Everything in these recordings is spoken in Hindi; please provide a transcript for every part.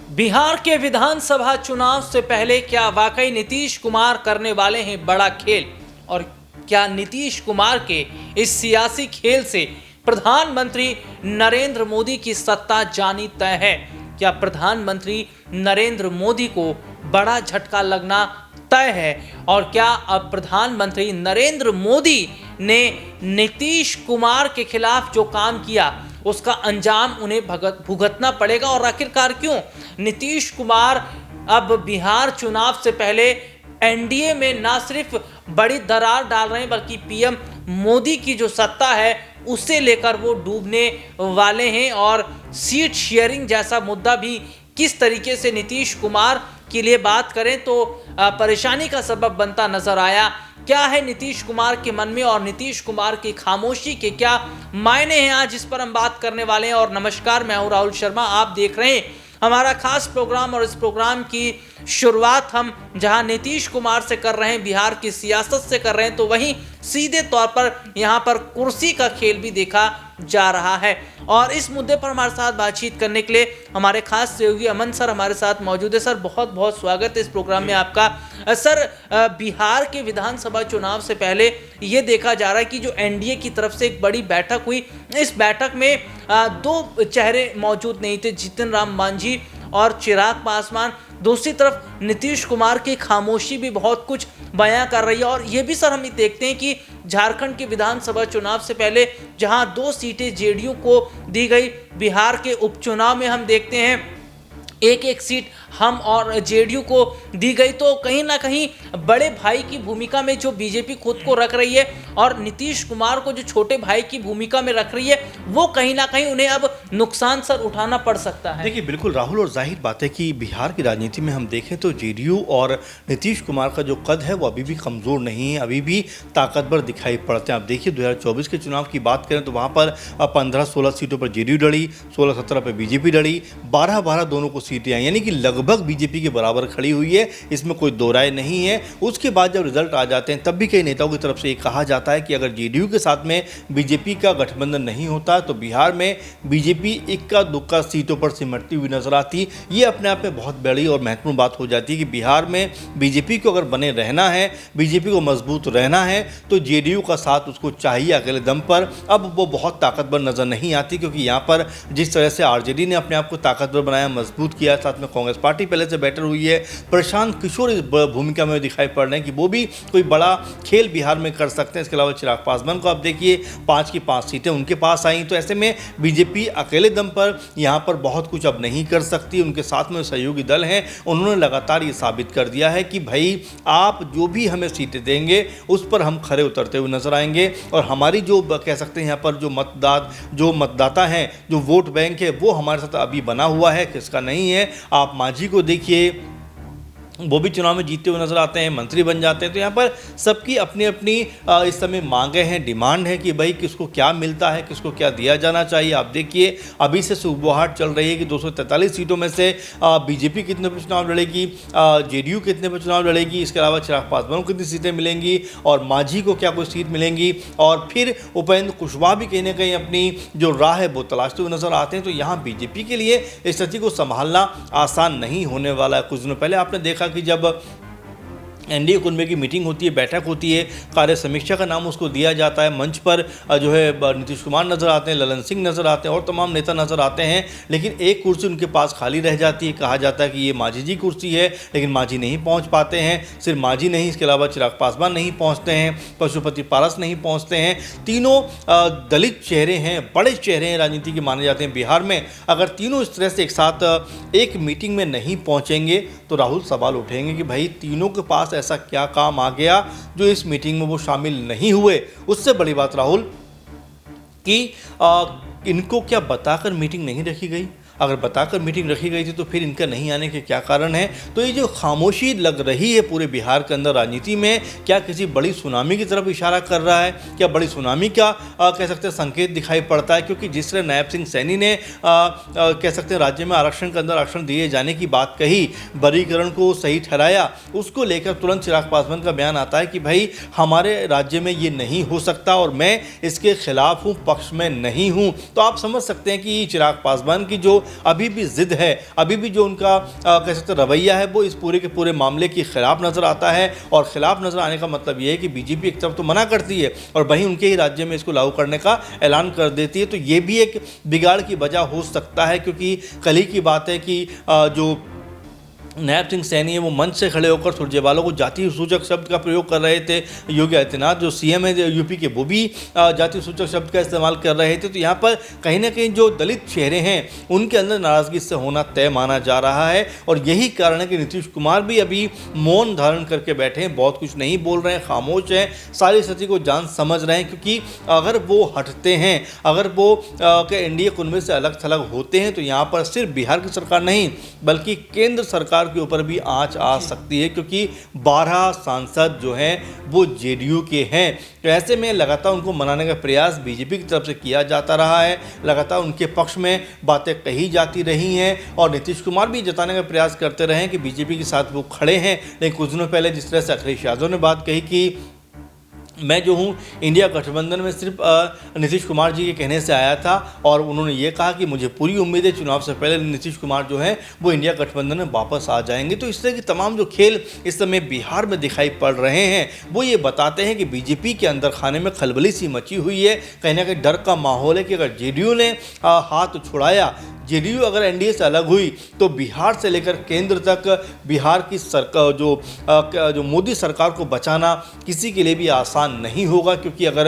बिहार के विधानसभा चुनाव से पहले क्या वाकई नीतीश कुमार करने वाले हैं बड़ा खेल? और क्या नीतीश कुमार के इस सियासी खेल से प्रधानमंत्री नरेंद्र मोदी की सत्ता जानी तय है? क्या प्रधानमंत्री नरेंद्र मोदी को बड़ा झटका लगना तय है? और क्या अब प्रधानमंत्री नरेंद्र मोदी ने नीतीश कुमार के खिलाफ जो काम किया उसका अंजाम उन्हें भुगतना पड़ेगा? और आखिरकार क्यों नीतीश कुमार अब बिहार चुनाव से पहले एनडीए में ना सिर्फ बड़ी दरार डाल रहे हैं बल्कि पीएम मोदी की जो सत्ता है उसे लेकर वो डूबने वाले हैं? और सीट शेयरिंग जैसा मुद्दा भी किस तरीके से नीतीश कुमार के लिए बात करें तो परेशानी का सबब बनता नजर आया। क्या है नीतीश कुमार के मन में और नीतीश कुमार की खामोशी के क्या मायने हैं, आज इस पर हम बात करने वाले हैं। और नमस्कार, मैं हूं राहुल शर्मा, आप देख रहे हैं हमारा खास प्रोग्राम। और इस प्रोग्राम की शुरुआत हम जहां नीतीश कुमार से कर रहे हैं, बिहार की सियासत से कर रहे हैं, तो वहीं सीधे तौर पर यहां पर कुर्सी का खेल भी देखा जा रहा है। और इस मुद्दे पर हमारे साथ बातचीत करने के लिए हमारे खास सहयोगी अमन सर हमारे साथ मौजूद है। सर, बहुत बहुत स्वागत है इस प्रोग्राम में आपका। सर, बिहार के विधानसभा चुनाव से पहले ये देखा जा रहा है कि जो एनडीए की तरफ से एक बड़ी बैठक हुई, इस बैठक में दो चेहरे मौजूद नहीं थे, जीतन राम मांझी और चिराग पासवान। दूसरी तरफ नीतीश कुमार की खामोशी भी बहुत कुछ बयां कर रही है। और ये भी सर हम देखते हैं कि झारखंड के विधानसभा चुनाव से पहले जहां 2 सीटें जेडीयू को दी गई, बिहार के उपचुनाव में हम देखते हैं एक सीट हम और जेडीयू को दी गई। तो कहीं ना कहीं बड़े भाई की भूमिका में जो बीजेपी खुद को रख रही है और नीतीश कुमार को जो छोटे भाई की भूमिका में रख रही है, वो कहीं ना कहीं उन्हें अब नुकसान सर उठाना पड़ सकता है। देखिए, बिल्कुल राहुल, और जाहिर बात है कि बिहार की राजनीति में हम देखें तो जेडीयू और नीतीश कुमार का जो कद है वो अभी भी कमज़ोर नहीं है, अभी भी ताकतवर दिखाई पड़ते हैं। आप देखिए 2024 के चुनाव की बात करें तो वहाँ पर 15-16 सीटों पर जेडीयू लड़ी, 16-17 पर बीजेपी लड़ी, 12-12 दोनों को सीटें आई, यानी कि लगभग बीजेपी के बराबर खड़ी हुई है, इसमें कोई दो राय नहीं है। उसके बाद जब रिजल्ट आ जाते हैं तब भी कई नेताओं की तरफ से ये कहा जाता है कि अगर जेडीयू के साथ में बीजेपी का गठबंधन नहीं होता तो बिहार में बीजेपी इक्का दुक्का सीटों पर सिमटती हुई नजर आती। ये अपने आप में बहुत बड़ी और महत्वपूर्ण बात हो जाती है कि बिहार में बीजेपी को अगर बने रहना है, बीजेपी को मजबूत रहना है, तो जेडीयू का साथ उसको चाहिए अकेले दम पर। अब वो बहुत ताकतवर नजर नहीं आती, क्योंकि यहाँ पर जिस तरह से आरजेडी ने अपने आप को ताकतवर बनाया, मजबूत किया, साथ में कांग्रेस पार्टी पहले से बेटर हुई है। प्रशांत किशोर इस भूमिका में दिखाई पड़ रहे हैं कि वो भी कोई बड़ा खेल बिहार में कर सकते हैं। इसके अलावा चिराग पासवान को आप देखिए 5 की 5 सीटें उनके पास आई। तो ऐसे में बीजेपी अकेले दम पर यहाँ पर बहुत कुछ अब नहीं कर सकती। उनके साथ में सहयोगी दल हैं, उन्होंने लगातार ये साबित कर दिया है कि भाई आप जो भी हमें सीटें देंगे उस पर हम खरे उतरते हुए नजर आएंगे। और हमारी जो कह सकते हैं यहाँ पर जो मतदाता हैं, जो वोट बैंक है, वो हमारे साथ अभी बना हुआ है, किसका नहीं है। आप मांझी को देखिए, वो भी चुनाव में जीतते हुए नजर आते हैं, मंत्री बन जाते हैं। तो यहाँ पर सबकी अपनी अपनी इस समय मांगे हैं, डिमांड है कि भाई किसको क्या मिलता है, किसको क्या दिया जाना चाहिए। आप देखिए अभी से सुबुहाट चल रही है कि 243 सीटों में से बीजेपी कितने पर चुनाव लड़ेगी, जेडीयू कितने पर चुनाव लड़ेगी, इसके अलावा चिराग पासवान को कितनी सीटें मिलेंगी और मांझी को क्या कोई सीट मिलेंगी। और फिर उपेंद्र कुशवाहा भी कहीं ना कहीं अपनी जो राह है वो तलाशते हुए नजर आते हैं। तो यहाँ बीजेपी के लिए इस स्थिति को संभालना आसान नहीं होने वाला है। कुछ दिनों पहले आपने देखा कि जब एनडीए कुनबे की मीटिंग होती है, बैठक होती है, कार्य समीक्षा का नाम उसको दिया जाता है, मंच पर जो है नीतीश कुमार नजर आते हैं, ललन सिंह नजर आते हैं और तमाम नेता नजर आते हैं, लेकिन एक कुर्सी उनके पास खाली रह जाती है। कहा जाता है कि ये मांझी जी कुर्सी है, लेकिन मांझी नहीं पहुंच पाते हैं। सिर्फ मांझी नहीं, इसके अलावा चिराग पासवान नहीं पहुंचते हैं, पशुपति पारस नहीं पहुंचते हैं। तीनों दलित चेहरे हैं, बड़े चेहरे हैं राजनीति के माने जाते हैं बिहार में। अगर तीनों इस तरह से एक साथ एक मीटिंग में नहीं पहुंचेंगे तो राहुल सवाल उठेंगे कि भाई तीनों के पास ऐसा क्या काम आ गया जो इस मीटिंग में वो शामिल नहीं हुए। उससे बड़ी बात राहुल कि इनको क्या बताकर मीटिंग नहीं रखी गई? अगर बताकर मीटिंग रखी गई थी तो फिर इनका नहीं आने के क्या कारण है? तो ये जो खामोशी लग रही है पूरे बिहार के अंदर राजनीति में, क्या किसी बड़ी सुनामी की तरफ इशारा कर रहा है? क्या बड़ी सुनामी का कह सकते हैं संकेत दिखाई पड़ता है? क्योंकि जिस तरह नायब सिंह सैनी ने कह सकते हैं राज्य में आरक्षण के अंदर आरक्षण दिए जाने की बात कही, वर्गीकरण को सही ठहराया, उसको लेकर तुरंत चिराग पासवान का बयान आता है कि भाई हमारे राज्य में ये नहीं हो सकता और मैं इसके खिलाफ हूँ, पक्ष में नहीं हूँ। तो आप समझ सकते हैं कि चिराग पासवान की जो अभी भी जिद है, अभी भी जो उनका कह सकते रवैया है वो इस पूरे के पूरे मामले के खिलाफ नजर आता है। और खिलाफ नजर आने का मतलब ये है कि बीजेपी एक तरफ तो मना करती है और वहीं उनके ही राज्य में इसको लागू करने का ऐलान कर देती है। तो ये भी एक बिगाड़ की वजह हो सकता है, क्योंकि कल ही की बात है कि जो नायब सिंह सैनी है वो मंच से खड़े होकर सुरजेवाला को जाति सूचक शब्द का प्रयोग कर रहे थे। योगी आदित्यनाथ जो सीएम है यूपी के, वो भी जाति सूचक शब्द का इस्तेमाल कर रहे थे। तो यहाँ पर कहीं ना कहीं जो दलित चेहरे हैं उनके अंदर नाराजगी से होना तय माना जा रहा है। और यही कारण है कि नीतीश कुमार भी अभी मौन धारण करके बैठे हैं, बहुत कुछ नहीं बोल रहे हैं, खामोश हैं, सारी स्थिति को जान समझ रहे हैं। क्योंकि अगर वो हटते हैं, अगर वो एनडीए कुनबे से अलग थलग होते हैं तो यहाँ पर सिर्फ बिहार की सरकार नहीं बल्कि केंद्र सरकार के ऊपर भी आंच आ सकती है, क्योंकि 12 सांसद जो हैं वो जेडीयू के हैं। तो ऐसे में लगातार उनको मनाने का प्रयास बीजेपी की तरफ से किया जाता रहा है, लगातार उनके पक्ष में बातें कही जाती रही हैं और नीतीश कुमार भी जताने का प्रयास करते रहे कि बीजेपी के साथ वो खड़े हैं। लेकिन कुछ दिनों पहले जिस तरह से अखिलेश यादव ने बात कही कि मैं जो हूँ इंडिया गठबंधन में सिर्फ नीतीश कुमार जी के कहने से आया था, और उन्होंने ये कहा कि मुझे पूरी उम्मीद है चुनाव से पहले नीतीश कुमार जो है वो इंडिया गठबंधन में वापस आ जाएंगे। तो इस तरह की तमाम जो खेल इस समय बिहार में दिखाई पड़ रहे हैं वो ये बताते हैं कि बीजेपी के अंदर खाने में खलबली सी मची हुई है। कहीं ना कहीं डर का माहौल है कि अगर जेडीयू ने हाथ छुड़ाया, जेडीयू अगर एनडीए से अलग हुई तो बिहार से लेकर केंद्र तक बिहार की सरकार जो मोदी सरकार को बचाना किसी के लिए भी आसान नहीं होगा। क्योंकि अगर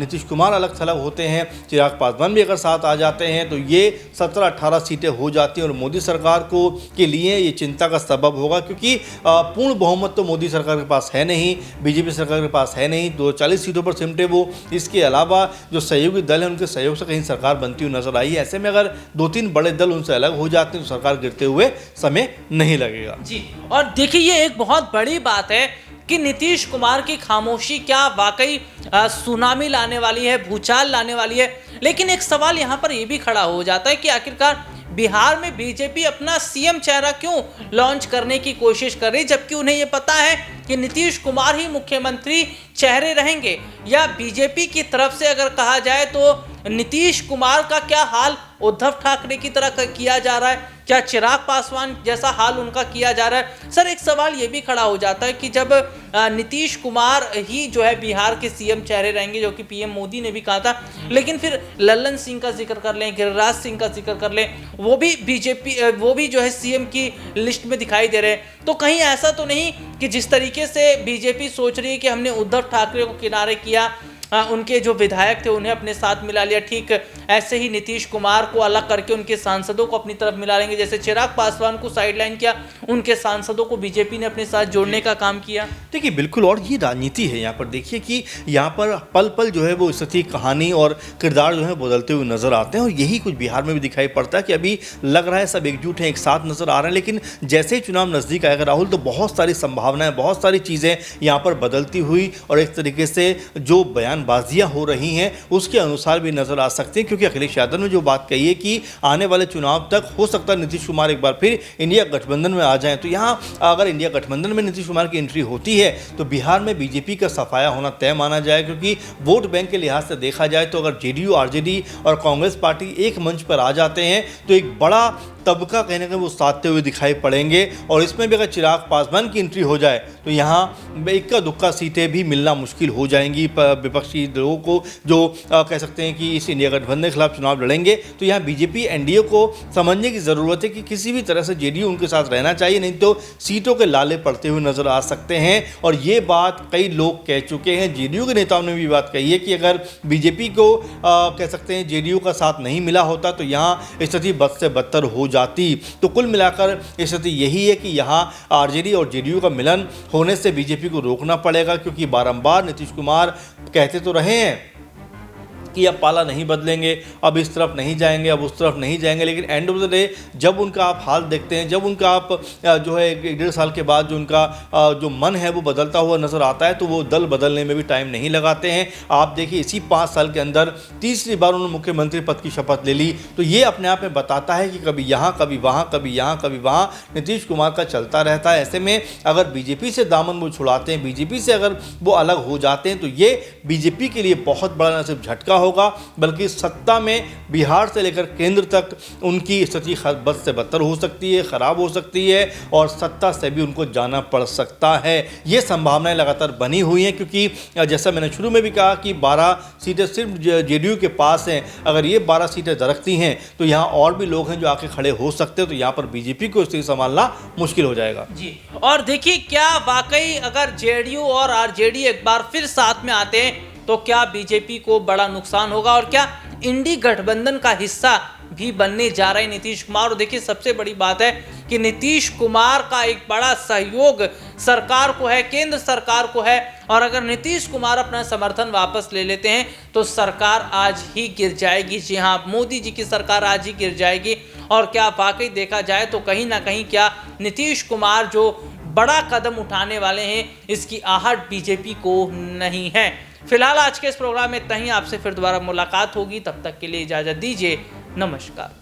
नीतीश कुमार अलग थलग होते हैं, चिराग पासवान भी अगर साथ आ जाते हैं तो ये 17-18 सीटें हो जाती हैं और मोदी सरकार को के लिए ये चिंता का सबब होगा। क्योंकि पूर्ण बहुमत तो मोदी सरकार के पास है नहीं, बीजेपी सरकार के पास है नहीं, 240 सीटों पर सिमटे वो। इसके अलावा जो सहयोगी दल है उनके सहयोग से कहीं सरकार बनती हुई नजर आई है। ऐसे में अगर 2-3 बड़े दल उनसे अलग हो जाते हैं तो सरकार गिरते हुए समय नहीं लगेगा। जी, और देखिए ये एक बहुत बड़ी बात है कि नीतीश कुमार की खामोशी क्या वाकई सुनामी लाने वाली है, भूचाल लाने वाली है। लेकिन एक सवाल यहाँ पर यह भी खड़ा हो जाता है कि आखिरकार बिहार में बीजेपी अपना सीएम चेहरा क्यों लॉन्च करने की कोशिश कर रही, जबकि उन्हें यह पता है कि नीतीश कुमार ही मुख्यमंत्री चेहरे रहेंगे। या बीजेपी की तरफ से अगर कहा जाए तो नीतीश कुमार का क्या हाल उद्धव ठाकरे की तरह किया जा रहा है, क्या चिराग पासवान जैसा हाल उनका किया जा रहा है। सर एक सवाल ये भी खड़ा हो जाता है कि जब नीतीश कुमार ही जो है बिहार के सीएम चेहरे रहेंगे, जो कि पीएम मोदी ने भी कहा था, लेकिन फिर लल्लन सिंह का जिक्र कर लें, गिरिराज सिंह का जिक्र कर लें, वो भी बीजेपी वो भी जो है सीएम की लिस्ट में दिखाई दे रहे हैं। तो कहीं ऐसा तो नहीं कि जिस तरीके से बीजेपी सोच रही है कि हमने उद्धव ठाकरे को किनारे किया, उनके जो विधायक थे उन्हें अपने साथ मिला लिया, ठीक ऐसे ही नीतीश कुमार को अलग करके उनके सांसदों को अपनी तरफ मिला लेंगे। जैसे चिराग पासवान को साइडलाइन किया, उनके सांसदों को बीजेपी ने अपने साथ जोड़ने का काम किया। देखिए बिल्कुल, और ये राजनीति है। यहाँ पर देखिए कि यहाँ पर पल पल जो है वो स्थिति, कहानी और किरदार जो है बदलते हुए नजर आते हैं। और यही कुछ बिहार में भी दिखाई पड़ता है कि अभी लग रहा है सब एकजुट हैं, एक साथ नजर आ रहे हैं। लेकिन जैसे ही चुनाव नजदीक आएगा राहुल, तो बहुत सारी संभावनाएं, बहुत सारी चीज़ें यहाँ पर बदलती हुई और एक तरीके से जो बयानबाजियाँ हो रही हैं उसके अनुसार भी नजर आ सकती हैं। क्योंकि अखिलेश यादव ने जो बात कही है कि आने वाले चुनाव तक हो सकता है नीतीश कुमार एक बार फिर इंडिया गठबंधन में आ जाएं, तो यहाँ अगर इंडिया गठबंधन में नीतीश कुमार की एंट्री होती है तो बिहार में बीजेपी का सफाया होना तय माना जाए। क्योंकि वोट बैंक के लिहाज से देखा जाए तो अगर जेडीयू, आरजेडी और कांग्रेस पार्टी एक मंच पर आ जाते हैं तो एक बड़ा तबका कहीं ना कहीं वो साधते हुए दिखाई पड़ेंगे। और इसमें भी अगर चिराग पासवान की एंट्री हो जाए तो यहाँ इक्का दुक्का सीटें भी मिलना मुश्किल हो जाएंगी विपक्षी लोगों को, जो कह सकते हैं कि इस इंडिया गठबंधन के खिलाफ चुनाव लड़ेंगे। तो यहाँ बीजेपी एनडीए को समझने की ज़रूरत है कि किसी भी तरह से जेडीयू उनके साथ रहना चाहिए, नहीं तो सीटों के लाले पड़ते हुए नजर आ सकते हैं। और ये बात कई लोग कह चुके हैं, जेडीयू के नेताओं ने भी बात कही है कि अगर बीजेपी को कह सकते हैं जेडीयू का साथ नहीं मिला होता तो यहाँ स्थिति बद से बदतर हो जाती। तो कुल मिलाकर स्थिति यही है कि यहाँ आरजेडी और जेडीयू का मिलन होने से बीजेपी को रोकना पड़ेगा। क्योंकि बारंबार नीतीश कुमार कहते तो रहे हैं कि अब पाला नहीं बदलेंगे, अब इस तरफ नहीं जाएंगे, अब उस तरफ नहीं जाएंगे, लेकिन एंड ऑफ द डे जब उनका आप हाल देखते हैं, जब उनका आप जो है 1.5 साल के बाद जो उनका जो मन है वो बदलता हुआ नज़र आता है तो वो दल बदलने में भी टाइम नहीं लगाते हैं। आप देखिए इसी 5 साल के अंदर तीसरी बार उन्होंने मुख्यमंत्री पद की शपथ ले ली। तो ये अपने आप में बताता है कि कभी यहाँ, कभी वहाँ, कभी यहाँ, कभी वहाँ नीतीश कुमार का चलता रहता है। ऐसे में अगर बीजेपी से दामन वो छुड़ाते हैं, बीजेपी से अगर वो अलग हो जाते हैं तो ये बीजेपी के लिए बहुत बड़ा न सिर्फ झटका होगा, बल्कि सत्ता में बिहार से लेकर केंद्र तक उनकी स्थिति बद से बदतर हो सकती है, खराब हो सकती है और सत्ता से भी उनको जाना पड़ सकता है। ये संभावनाएं लगातार बनी हुई हैं, क्योंकि जैसा मैंने शुरू में भी कहा कि 12 सीटें सिर्फ जेडीयू के पास हैं। अगर ये 12 सीटें दरकती हैं तो यहाँ और भी लोग हैं जो आके खड़े हो सकते हैं, तो यहाँ पर बीजेपी को स्थिति संभालना मुश्किल हो जाएगा जी। और देखिए, क्या वाकई अगर जेडीयू और आरजेडी एक बार फिर साथ में आते हैं तो क्या बीजेपी को बड़ा नुकसान होगा और क्या इंडी गठबंधन का हिस्सा भी बनने जा रहे हैं नीतीश कुमार। और देखिए, सबसे बड़ी बात है कि नीतीश कुमार का एक बड़ा सहयोग सरकार को है, केंद्र सरकार को है, और अगर नीतीश कुमार अपना समर्थन वापस ले लेते हैं तो सरकार आज ही गिर जाएगी। जी हाँ, मोदी जी की सरकार आज ही गिर जाएगी। और क्या वाकई देखा जाए तो कहीं ना कहीं क्या नीतीश कुमार जो बड़ा कदम उठाने वाले हैं, इसकी आहट बीजेपी को नहीं है। फिलहाल आज के इस प्रोग्राम में इतना ही। आपसे फिर दोबारा मुलाकात होगी, तब तक के लिए इजाजत दीजिए। नमस्कार।